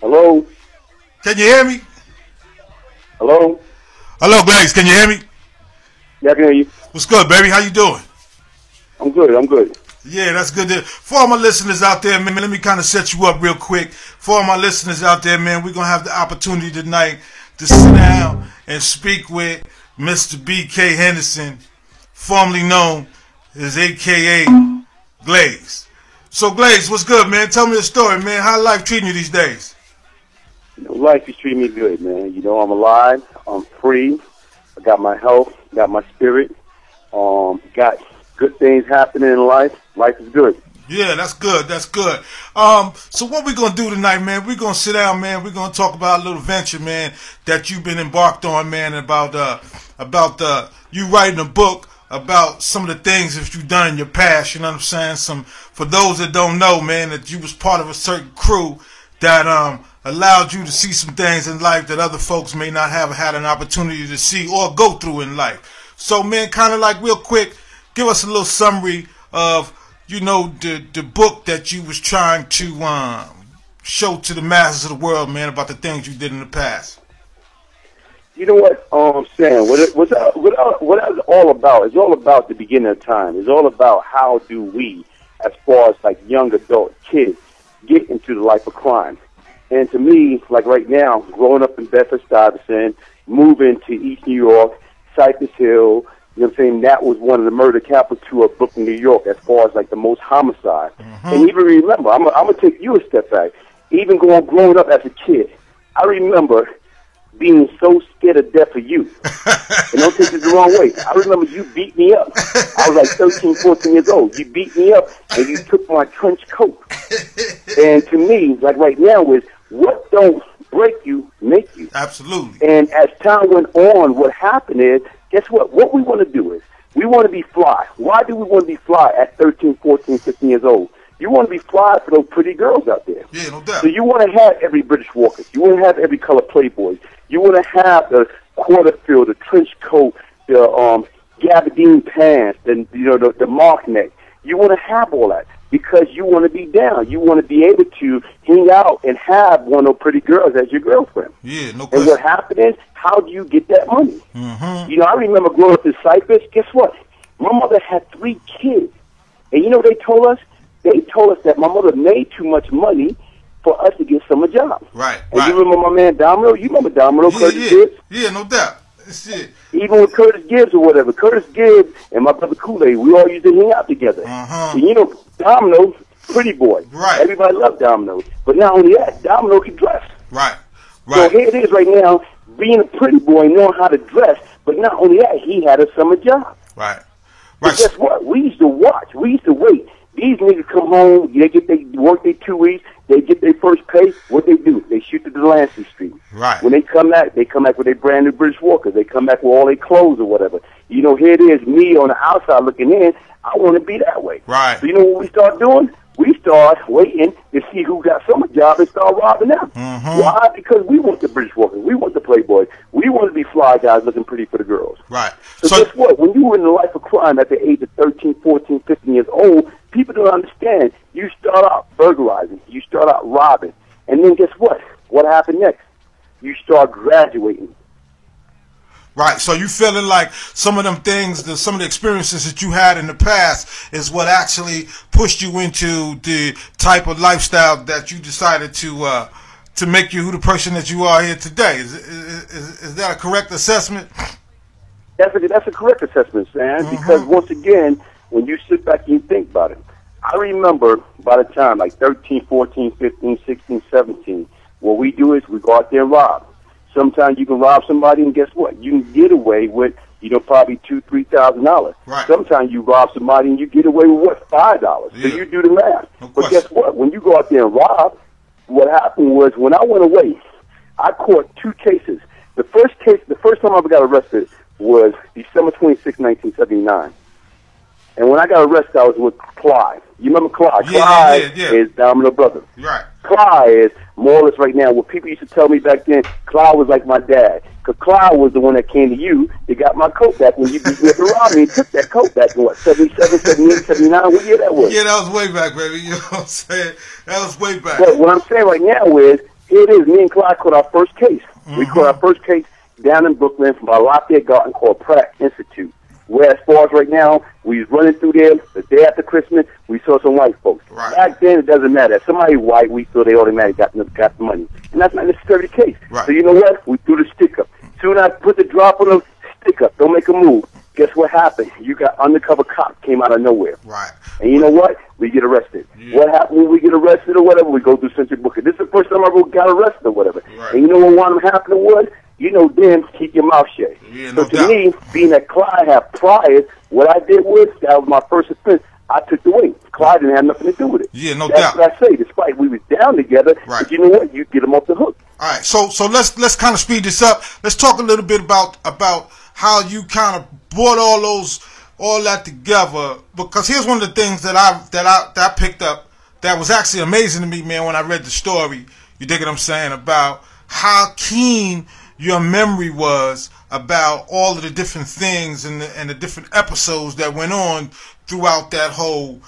Hello? Can you hear me? Hello? Hello, Glaze. Can you hear me? Yeah, I can hear you. What's good, baby? How you doing? I'm good. Yeah, that's good. For all my listeners out there, man, let me kind of set you up real quick. For all my listeners out there, man, we're going to have the opportunity tonight to sit down and speak with Mr. B.K. Henderson, formerly known as a.k.a. Glaze. So, Glaze, what's good, man? Tell me a story, man. How life treating you these days? Life is treating me good, man. I'm alive. I'm free. I got my health, got my spirit, got good things happening in life. Life is good. Yeah, that's good. That's good. So what we're going to do tonight, man, we're going to sit down, man. We're going to talk about a little venture, man, that you've been embarked on, man, about you writing a book about some of the things that you've done in your past, you know what I'm saying? For those that don't know, man, that you was part of a certain crew that allowed you to see some things in life that other folks may not have had an opportunity to see or go through in life. So, man, kind of like real quick, give us a little summary of, the book that you was trying to show to the masses of the world, man, about the things you did in the past. You know what, Sam, what it's all about, it's all about the beginning of time. It's all about how do we, as far as like young adult kids, get into the life of crime. And to me, like right now, growing up in Bedford-Stuyvesant, moving to East New York, Cypress Hill, you know what I'm saying, that was one of the murder capitals of Brooklyn, New York, as far as like the most homicide. And even remember, I'm gonna take you a step back. Even growing up as a kid, I remember being so scared of death of you. And don't take this the wrong way. I remember you beat me up. I was like 13, 14 years old. You beat me up and you took my trench coat. And to me, like right now, is what don't break you, make you. Absolutely. And as time went on, what happened is, guess what? What we want to do is, we want to be fly. Why do we want to be fly at 13, 14, 15 years old? You want to be fly for those pretty girls out there. Yeah, no doubt. So you want to have every British Walker. You want to have every color Playboy. You want to have the quarter fill, the trench coat, the gabardine pants, the mark neck. You want to have all that because you want to be down. You want to be able to hang out and have one of those pretty girls as your girlfriend. Yeah, no question. And what happened is, how do you get that money? I remember growing up in Cypress. Guess what? My mother had 3 kids. And you know what they told us? They told us that my mother made too much money for us to get some job. Right. And you remember my man Domino? You remember Domino, Curtis Gibbs? Yeah, no doubt. That's it. Even with Curtis Gibbs or whatever, Curtis Gibbs and my brother Kool-Aid, we all used to hang out together. And Domino, pretty boy. Right. Everybody loved Domino. But not only that, Domino could dress. Right. So here it is right now, being a pretty boy, knowing how to dress, but not only that, he had a summer job. Right. But guess what? We used to watch. We used to wait. These niggas come home, they work their 2 weeks, they get their first pay. What they do? They shoot to Delancey Street. Right. When they come back with their brand new British Walkers. They come back with all their clothes or whatever. Here it is, me on the outside looking in. I want to be that way. Right. So you know what we start doing? We start waiting to see who got summer job and start robbing them. Why? Because we want the British Walker. We want the Playboy. We want to be fly guys looking pretty for the girls. Right. So guess what? When you were in the life of crime at the age of 13, 14, 15 years old, people don't understand. You start out burglarizing. You start out robbing. And then guess what? What happened next? You start graduating. Right, so you feeling like some of them things, some of the experiences that you had in the past is what actually pushed you into the type of lifestyle that you decided to make you who the person that you are here today. Is that a correct assessment? That's a correct assessment, Sam, because once again, when you sit back and you think about it, I remember by the time like 13, 14, 15, 16, 17, what we do is we go out there and rob. Sometimes you can rob somebody, and guess what? You can get away with, probably $2,000, $3,000. Right. Sometimes you rob somebody, and you get away with what? $5. So you do the math. But guess what? When you go out there and rob, what happened was when I went away, I caught 2 cases. The first time I ever got arrested was December 26, 1979. And when I got arrested, I was with Clyde. You remember Clyde? Clyde is Domino brother. Right. Clyde is more or less right now. What people used to tell me back then, Clyde was like my dad. Because Clyde was the one that came to you that got my coat back when you beat me up and robbed me and took that coat back in, what, 77, 78, 79? What year that was? Yeah, that was way back, baby. You know what I'm saying? That was way back. But what I'm saying right now is, Here it is. Me and Clyde caught our first case. We caught our first case down in Brooklyn from a Lafayette garden called Pratt Institute. Where, as far as right now, we was running through there the day after Christmas. We saw some white folks. Right. Back then, it doesn't matter. If somebody white, we thought they automatically got the money, and that's not necessarily the case. Right. So you know what? We threw the stick up. Soon as I put the drop on them, stick up. Don't make a move. Guess what happened? You got undercover cops came out of nowhere. Right. And you know what? We get arrested. Yeah. What happened when we get arrested or whatever? We go through Central Booker. This is the first time I ever got arrested or whatever. Right. And you know what wound up happening was? You know, then keep your mouth shut. Yeah, So no to doubt. me, being that Clyde had prior, what I did was, that was my first offense. I took the weight. Clyde didn't have nothing to do with it. Yeah, no That's doubt. what I say. Despite we was down together, Right. but you know what? You get him off the hook. All right, so let's kind of speed this up. Let's talk a little bit about how you kind of brought all that together. Because here's one of the things that I picked up that was actually amazing to me, man, when I read the story. You dig what I'm saying, about how keen your memory was about all of the different things and the different episodes that went on throughout that whole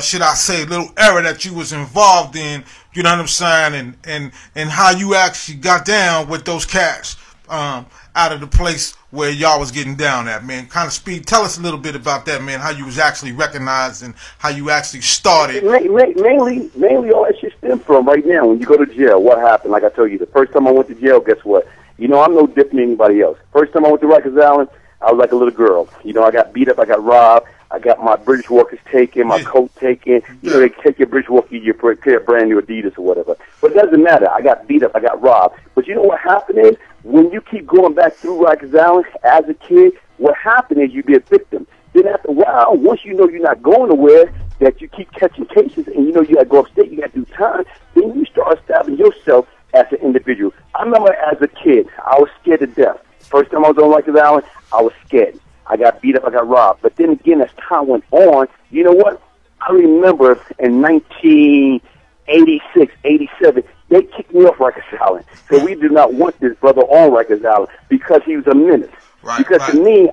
should I say little era that you was involved in. You know what I'm saying, and how you actually got down with those cats out of the place where y'all was getting down at, man. Kind of speed. Tell us a little bit about that, man. How you was actually recognized and how you actually started. Mainly all that shit stemmed from right now. When you go to jail, what happened? Like I told you, the first time I went to jail, guess what? You know, I'm no different than anybody else. First time I went to Rikers Island, I was like a little girl. You know, I got beat up, I got robbed, I got my British walkers taken, my coat taken. You know, they take your British walker, you pair of brand new Adidas or whatever. But it doesn't matter. I got beat up, I got robbed. But you know what happened is, when you keep going back through Rikers Island as a kid, what happened is you be a victim. Then after a while, once you know you're not going nowhere, that you keep catching cases, and you know you got to go upstate, you got to do time, then you start establishing yourself as an individual. I remember as a kid, I was scared to death. First time I was on Rikers Island, I was scared. I got beat up, I got robbed. But then again, as time went on, you know what? I remember in 1986, 87, they kicked me off Rikers Island. So we did not want this brother on Rikers Island because he was a menace. Right, because right. to me,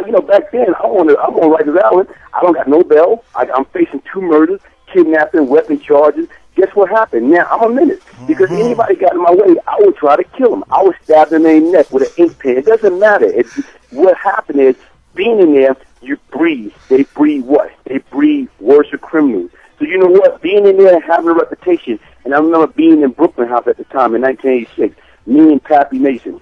you know, back then, I'm on Rikers Island. I don't got no bail. I'm facing 2 murders, kidnapping, weapon charges. Guess what happened? Now, I'm a menace. Because anybody got in my way, I would try to kill them. I would stab them in the neck with an ink pen. It doesn't matter. What happened is, being in there, you breathe. They breathe what? They breathe worse of criminals. So you know what? Being in there and having a reputation, and I remember being in Brooklyn House at the time in 1986, me and Pappy Mason,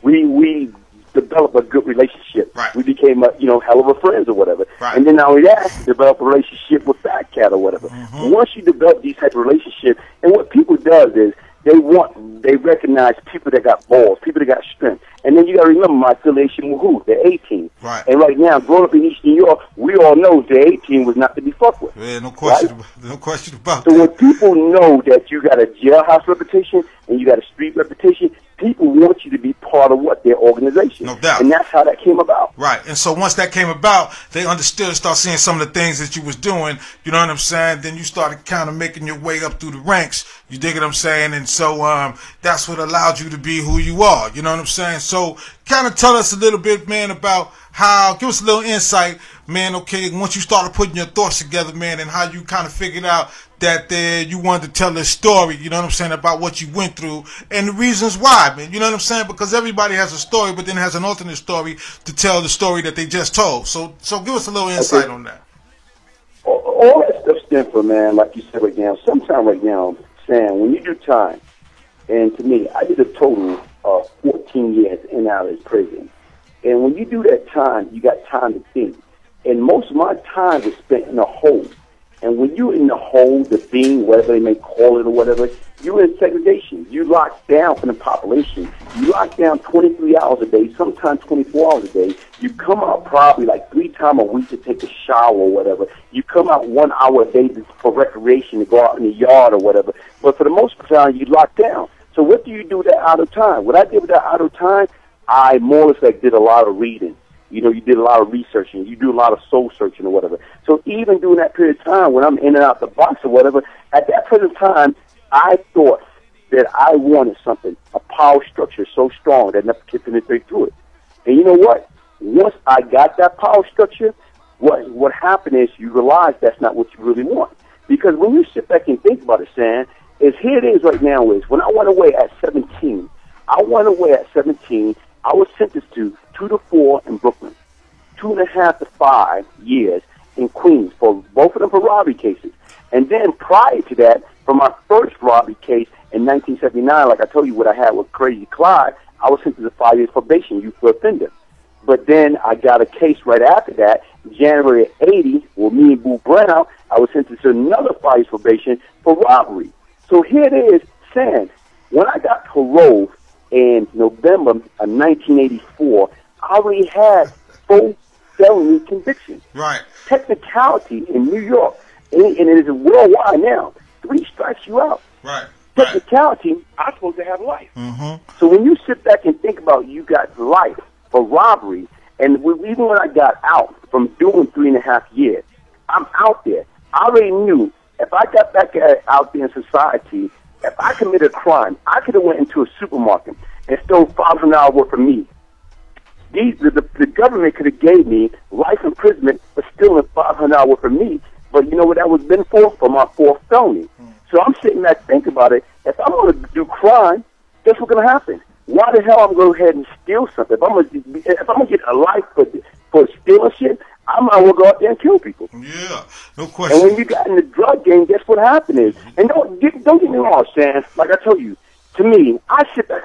we developed a good relationship. Right. We became hell of a friends or whatever. Right. And then not only that, develop a relationship with Fat Cat or whatever. Once you develop these type of relationships, and what people does is they recognize people that got balls, people that got strength. And then you gotta remember my affiliation with who? The A-Team. Right. And right now, growing up in East New York, we all know the A-Team was not to be fucked with. Yeah, no question. Right? No question about So that. when people know that you got a jailhouse reputation and you got a street reputation, people want you to be part of what? Their organization. No doubt. And that's how that came about. Right, and so once that came about, they understood and start seeing some of the things that you was doing, you know what I'm saying? Then you started kind of making your way up through the ranks, you dig what I'm saying? And so that's what allowed you to be who you are, you know what I'm saying? So kind of tell us a little bit, man, about give us a little insight, man, okay, once you started putting your thoughts together, man, and how you kind of figured out that you wanted to tell this story, you know what I'm saying, about what you went through and the reasons why, man, you know what I'm saying, because everybody has a story, but then has an alternate story to tell the story that they just told. So give us a little insight on that. All that stuff stems from, man, like you said right now, sometime right now, Sam, when you do time, and to me, I did a total of 14 years in and out of prison. And when you do that time, you got time to think. And most of my time was spent in a hole. And when you're in the hole, the beam, whatever they may call it or whatever, you're in segregation. You locked down from the population. You locked down 23 hours a day, sometimes 24 hours a day. You come out probably like 3 times a week to take a shower or whatever. You come out 1 hour a day for recreation to go out in the yard or whatever. But for the most part, you locked down. So what do you do with that idle time? What I did with that idle time, I more or less like did a lot of reading. You know, you did a lot of researching. You do a lot of soul searching or whatever. So even during that period of time when I'm in and out the box or whatever, at that present time, I thought that I wanted something, a power structure so strong that never could penetrate through it. And you know what? Once I got that power structure, what happened is you realize that's not what you really want. Because when you sit back and think about it, Sam, is here it is right now is when I went away at 17, I was sentenced to 2 to 4 in Brooklyn, 2.5 to 5 years in Queens for both of them for robbery cases. And then prior to that, for my first robbery case in 1979, like I told you what I had with Crazy Clyde, I was sentenced to 5 years probation, youth for offender. But then I got a case right after that, January 80, with me and Boo Brown, I was sentenced to another 5 years probation for robbery. So here it is, saying, when I got paroled in November of 1984, I already had 4 felony convictions. Right. Technicality in New York, and it is worldwide now, 3 strikes you out. Right. Technicality, I'm supposed to have life. Mm-hmm. So when you sit back and think about you got life for robbery, and even when I got out from doing 3.5 years, I'm out there. I already knew if I got back out there in society, if I committed a crime, I could have went into a supermarket and stole $500 worth of meat. The government could have gave me life imprisonment for stealing $500 worth of meat, but you know what that was been for? For my 4th felony. So I'm sitting there thinking about it. If I'm going to do crime, guess what's going to happen? Why the hell I'm going to go ahead and steal something? If I'm going to get a life for stealing shit, I might well go out there and kill people. Yeah, no question. And when you got in the drug game, guess what happened is, and don't get me wrong, Shan, like I told you, to me, I sit back